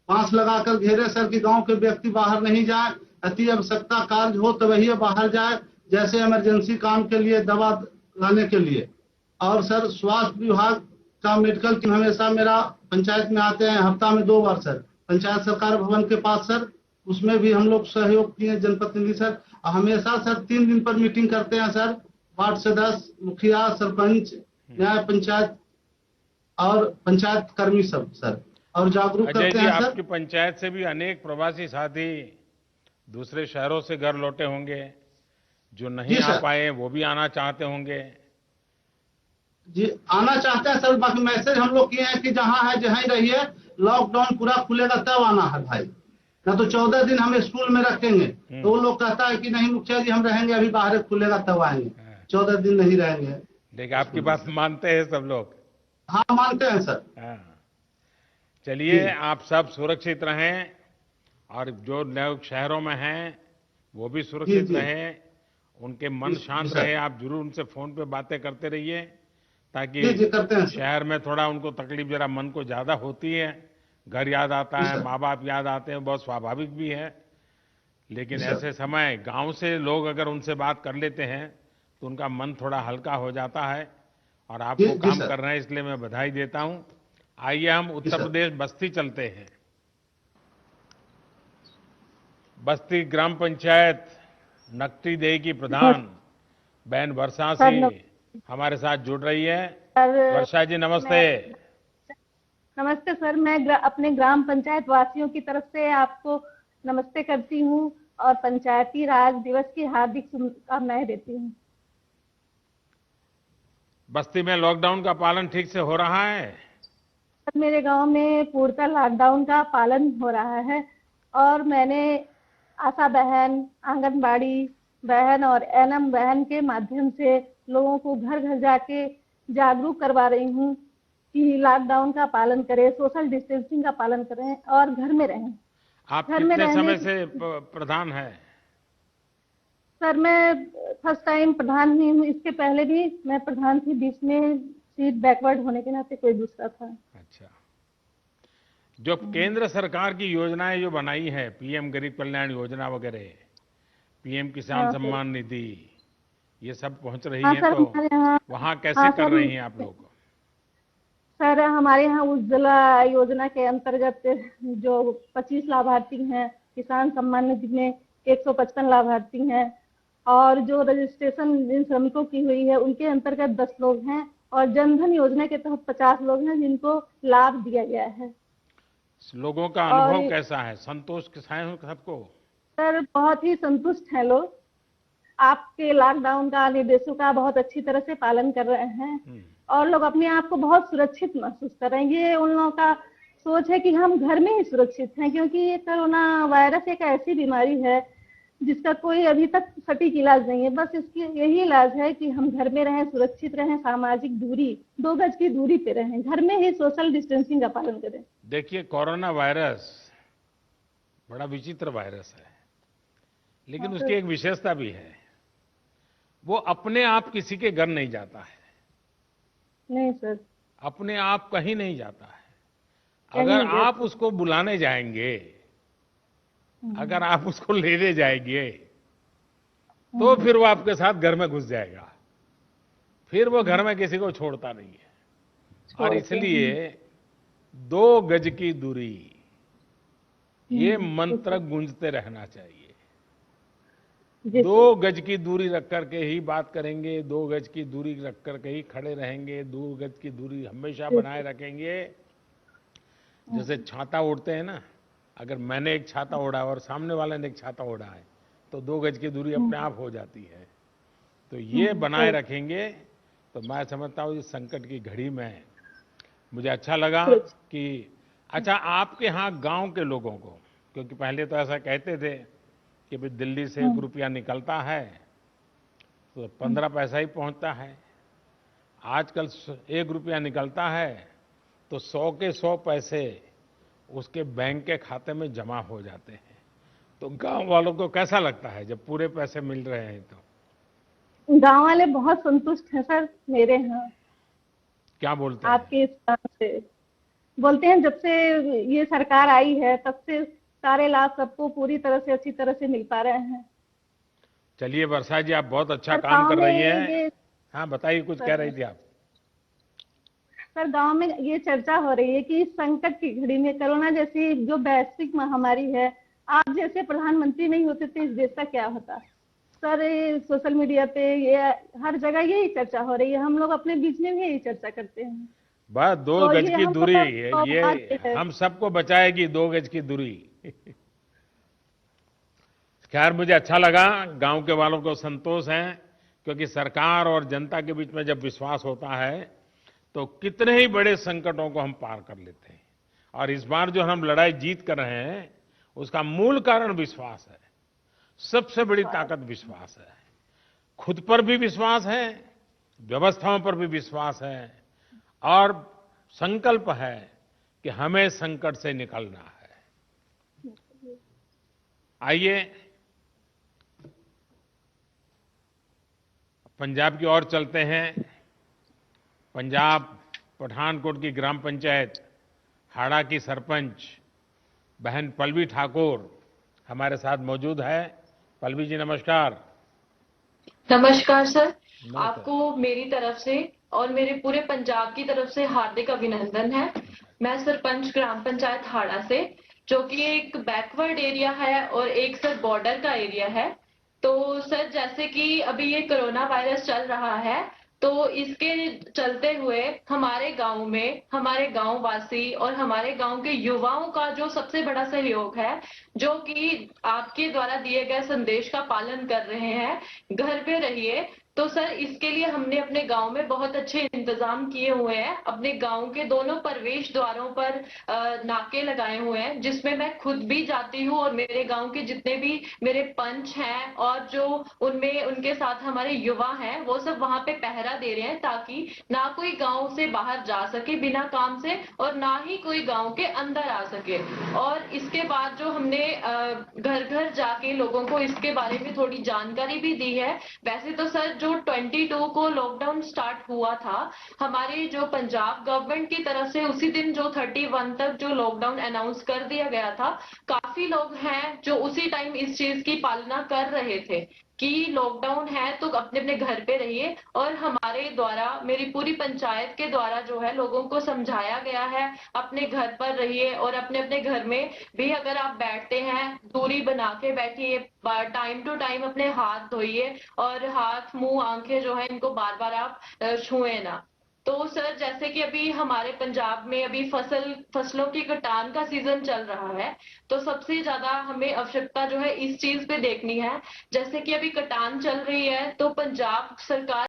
बांस लगाकर घेरे सर कि गांव के व्यक्ति बाहर नहीं जाए, अति आवश्यकता कार्य हो तो वही बाहर जाए, जैसे इमरजेंसी काम के लिए दवा लाने के लिए। और सर स्वास्थ्य विभाग का मेडिकल टीम हमेशा मेरा पंचायत में आते हैं, हफ्ता में 2 बार सर, पंचायत सरकार भवन के पास सर, उसमें भी हम लोग सहयोग किए जनप्रतिनिधि सर। हमेशा सर 3 दिन पर मीटिंग करते हैं सर, वार्ड सदस्य, मुखिया, सरपंच, न्याय पंचायत और पंचायत कर्मी सब सर, और जागरूक अजय करते जी, हैं सर। आपकी पंचायत से भी अनेक प्रवासी साथी दूसरे शहरों से घर लौटे होंगे, जो नहीं जी आ सर। पाए वो भी आना चाहते होंगे। जी आना चाहते हैं सर, बाकी मैसेज हम लोग किए हैं कि जहाँ है जहाँ ही रहिए, लॉकडाउन पूरा खुलेगा तब आना है भाई, ना तो 14 दिन हम स्कूल में रखेंगे। तो वो लोग कहता है कि नहीं मुखिया जी हम रहेंगे, अभी बाहर खुलेगा तब आएंगे, 14 दिन नहीं रहेंगे। देखिए, आपकी बात मानते हैं सब लोग। हाँ मानते हैं सर। हाँ, चलिए, जी। आप सब सुरक्षित रहें और जो लोग शहरों में हैं वो भी सुरक्षित जी। रहें, उनके मन जी, शांत सर। रहे। आप जरूर उनसे फोन पे बातें करते रहिए, ताकि जी करते हैं सर। शहर में थोड़ा उनको तकलीफ जरा मन को ज्यादा होती है, घर याद आता जी है, सर। माँ बाप याद आते हैं, बहुत स्वाभाविक भी है। लेकिन जी सर। ऐसे समय गांव से लोग अगर उनसे बात कर लेते हैं तो उनका मन थोड़ा हल्का हो जाता है, और आप वो जी काम सर। कर रहे हैं, इसलिए मैं बधाई देता हूं। आइए हम जी उत्तर सर। प्रदेश बस्ती चलते हैं। बस्ती ग्राम पंचायत नकटी देही की प्रधान बहन वर्षा सर सिंह हमारे साथ जुड़ रही है। सर वर्षा जी नमस्ते। मैं नमस्ते सर, मैं अपने ग्राम पंचायत वासियों की तरफ से आपको नमस्ते करती हूँ और पंचायती राज दिवस की हार्दिक शुभकामनाएं देती हूँ। बस्ती में लॉकडाउन का पालन ठीक से हो रहा है? सर मेरे गांव में पूर्णतः लॉकडाउन का पालन हो रहा है, और मैंने आशा बहन, आंगनबाड़ी बहन और एनएम बहन के माध्यम से लोगों को घर घर जाके जागरूक करवा रही हूँ कि लॉकडाउन का पालन करें, सोशल डिस्टेंसिंग का पालन करें और घर में रहें। आप घर में कितने रहने समय से प्रधान हैं? सर मैं फर्स्ट टाइम प्रधान हुई हूँ, इसके पहले भी मैं प्रधान थी, बीच में सीट बैकवर्ड होने के नाते कोई दूसरा था। अच्छा, जो केंद्र सरकार की योजनाएं जो बनाई है, पीएम गरीब कल्याण योजना वगैरह, पीएम किसान हाँ सम्मान निधि, ये सब पहुंच रही हाँ है, सर, तो हमारे यहाँ वहां कैसे हाँ कर सर, रही हैं आप लोग? सर हमारे यहाँ उज्ज्वला योजना के अंतर्गत जो 25 लाभार्थी हैं, किसान सम्मान निधि में 155 लाभार्थी हैं, और जो रजिस्ट्रेशन जिन श्रमिकों की हुई है उनके अंतर्गत 10 लोग हैं, और जनधन योजना के तहत 50 लोग हैं जिनको लाभ दिया गया है। लोगों का और अनुभव कैसा है? संतोष है सबको? सर बहुत ही संतुष्ट हैं लोग, आपके लॉकडाउन का निर्देशों का बहुत अच्छी तरह से पालन कर रहे हैं, और लोग अपने आप को बहुत सुरक्षित महसूस कर रहे हैं। ये उन लोगों का सोच है कि हम घर में ही सुरक्षित हैं, क्योंकि ये कोरोना वायरस एक ऐसी बीमारी है जिसका कोई अभी तक सटीक इलाज नहीं है। बस इसकी यही इलाज है कि हम घर में रहें, सुरक्षित रहें, सामाजिक दूरी 2 गज की दूरी पे रहें, घर में ही सोशल डिस्टेंसिंग का पालन करें। देखिए, कोरोना वायरस बड़ा विचित्र वायरस है, लेकिन उसकी एक विशेषता भी है, वो अपने आप किसी के घर नहीं जाता है। नहीं सर, अपने आप कहीं नहीं जाता है। अगर आप उसको बुलाने जाएंगे, अगर आप उसको लेने जाएंगे, तो फिर वो आपके साथ घर में घुस जाएगा, फिर वो घर में किसी को छोड़ता नहीं है। और इसलिए 2 गज की दूरी, ये मंत्र गूंजते रहना चाहिए। 2 गज की दूरी रख करके ही बात करेंगे, 2 गज की दूरी रख करके ही खड़े रहेंगे, 2 गज की दूरी हमेशा बनाए रखेंगे। जैसे छाता ओढ़ते हैं ना, अगर मैंने एक छाता ओढ़ा और सामने वाले ने एक छाता ओढ़ा है, तो 2 गज की दूरी अपने आप हो जाती है। तो ये बनाए रखेंगे तो मैं समझता हूँ इस संकट की घड़ी में मुझे अच्छा लगा कि अच्छा, आपके यहाँ गांव के लोगों को, क्योंकि पहले तो ऐसा कहते थे कि भाई दिल्ली से 1 रुपया निकलता है तो 15 पैसा ही पहुंचता है, आजकल 1 रुपया निकलता है तो 100 के 100 पैसे उसके बैंक के खाते में जमा हो जाते हैं। तो गांव वालों को कैसा लगता है जब पूरे पैसे मिल रहे हैं? तो गांव वाले बहुत संतुष्ट हैं सर मेरे यहाँ। क्या बोलते हैं आपके इस काम से बोलते हैं जब से ये सरकार आई है तब से सारे लाभ सबको पूरी तरह से अच्छी तरह से मिल पा रहे हैं। चलिए वर्षा जी, आप बहुत अच्छा सर, काम गाँव कर रही में हैं। हाँ बताइए, कुछ कह रही थी आप। सर, गांव में ये चर्चा हो रही है कि इस संकट की घड़ी में कोरोना जैसी जो वैश्विक महामारी है, आप जैसे प्रधानमंत्री नहीं होते तो इस देश का क्या होता। सर, सोशल मीडिया पे ये हर जगह यही चर्चा हो रही है, हम लोग अपने बीच में भी यही चर्चा करते हैं। बस 2 तो गज ये की हम दूरी लोग है, का ये सौभाग्य है। हम सबको बचाएगी 2 गज की दूरी। खैर, मुझे अच्छा लगा, गांव के वालों को संतोष है, क्योंकि सरकार और जनता के बीच में जब विश्वास होता है तो कितने ही बड़े संकटों को हम पार कर लेते हैं। और इस बार जो हम लड़ाई जीत कर रहे हैं उसका मूल कारण विश्वास है। सबसे बड़ी ताकत विश्वास है। खुद पर भी विश्वास है, व्यवस्थाओं पर भी विश्वास है, और संकल्प है कि हमें संकट से निकलना है। आइए पंजाब की ओर चलते हैं। पंजाब पठानकोट की ग्राम पंचायत हाड़ा की सरपंच बहन पल्लवी ठाकुर हमारे साथ मौजूद है। पल्लवी जी नमस्कार। नमस्कार सर, नमस्कार। आपको मेरी तरफ से और मेरे पूरे पंजाब की तरफ से हार्दिक अभिनंदन है। मैं सरपंच ग्राम पंचायत हाड़ा से, जो कि एक बैकवर्ड एरिया है और एक सर बॉर्डर का एरिया है। तो सर, जैसे कि अभी ये कोरोना वायरस चल रहा है, तो इसके चलते हुए हमारे गांव में हमारे गांव वासी और हमारे गांव के युवाओं का जो सबसे बड़ा सहयोग है, जो कि आपके द्वारा दिए गए संदेश का पालन कर रहे हैं, घर पे रहिए। तो सर, इसके लिए हमने अपने गांव में बहुत अच्छे इंतजाम किए हुए हैं। अपने गांव के दोनों प्रवेश द्वारों पर नाके लगाए हुए हैं, जिसमें मैं खुद भी जाती हूँ और मेरे गांव के जितने भी मेरे पंच हैं और जो उनमें उनके साथ हमारे युवा हैं, वो सब वहां पे पहरा दे रहे हैं, ताकि ना कोई गांव से बाहर जा सके बिना काम से और ना ही कोई गांव के अंदर आ सके। और इसके बाद जो हमने घर घर जाके लोगों को इसके बारे में थोड़ी जानकारी भी दी है। वैसे तो सर, जो 22 को लॉकडाउन स्टार्ट हुआ था हमारे जो पंजाब गवर्नमेंट की तरफ से, उसी दिन जो 31 तक जो लॉकडाउन अनाउंस कर दिया गया था, काफी लोग हैं जो उसी टाइम इस चीज की पालना कर रहे थे कि लॉकडाउन है तो अपने अपने घर पे रहिए। और हमारे द्वारा, मेरी पूरी पंचायत के द्वारा जो है, लोगों को समझाया गया है अपने घर पर रहिए और अपने अपने घर में भी अगर आप बैठते हैं दूरी बना के बैठिए, टाइम टू टाइम अपने हाथ धोइए और हाथ मुंह आंखें जो है इनको बार बार आप छुए ना। तो सर, जैसे कि अभी हमारे पंजाब में अभी फसलों की कटान का सीजन चल रहा है, तो सबसे ज्यादा हमें आवश्यकता जो है इस चीज पे देखनी है। जैसे कि अभी कटान चल रही है, तो पंजाब सरकार